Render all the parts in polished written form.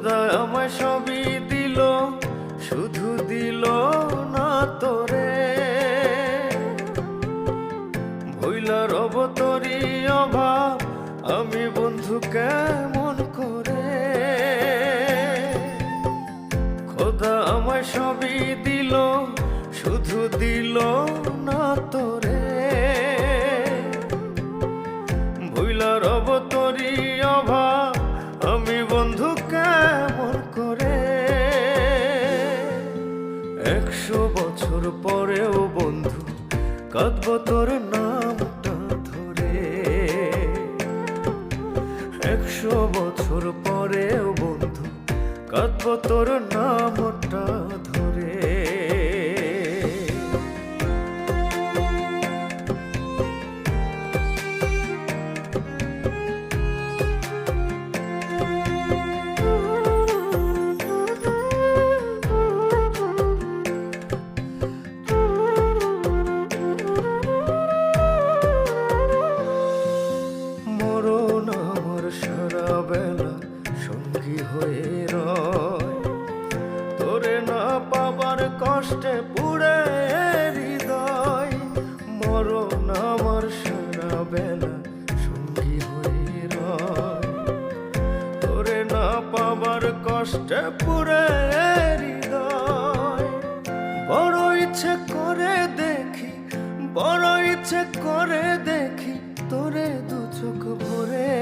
খোদা আমায় সবই দিল, শুধু দিল না তোরে। ভইলা রব তোরি অভাব আমি বন্ধু কেমন করে। খোদা আমায় সবই দিল, শুধু দিল না তোরে। ভইলা রব তোরি অভাব আমি বন্ধু কেমন করে। 100 বছর পরেও বন্ধু কাঁদব তোর নামটা ধরে। 100 বছর পরেও বন্ধু কাঁদব তোর নামটা ধরে। সারা বেলা সঙ্গী হয়ে রয়, তোরে না পাবার কষ্টে পুড়ে হৃদয়। মরণ আমার সারা বেলা সঙ্গী হয়ে রয়, তোরে না পাবার কষ্টে পুড়ে হৃদয়। বড় ইচ্ছে করে দেখি, বড় ইচ্ছে করে দেখি তোরে দু চোখ ভরে।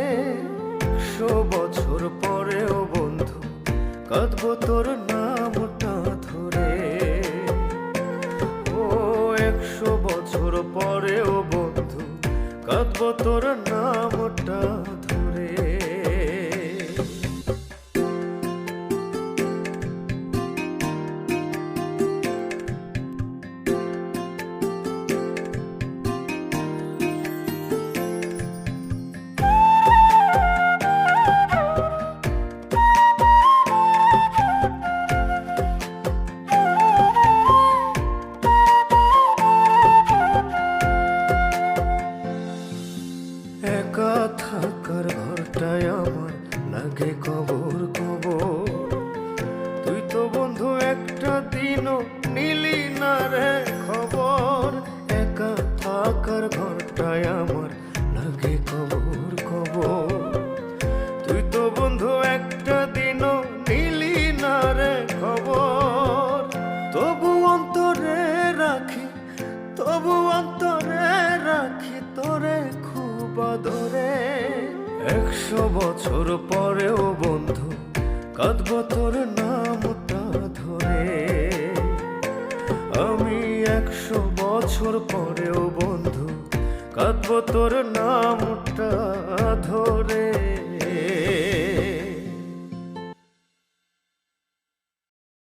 100 বছর পরেও বন্ধু কাঁদব তোর নামটা ধরে। ও 100 বছর পরেও বন্ধু কাঁদব তোর নামটা ধরে। একা থাকার ঘরটায় আমার লাগে কবর কবর। তুই তো বন্ধু একটা দিনও নিলি না রে খবর। একা থাকার ঘরটায় আমার লাগে কবর কবর। তুই তো বন্ধু একটা দিনও নিলি না রে খবর। তবু অন্তরে রাখি, তবু অন্তরে রাখি তোরে খুব আদরে। 100 বছর পরেও বন্ধু কাঁদব তোর নামটা ধরে। আমি 100 বছর পরেও বন্ধু কাঁদব তোর নামটা ধরে।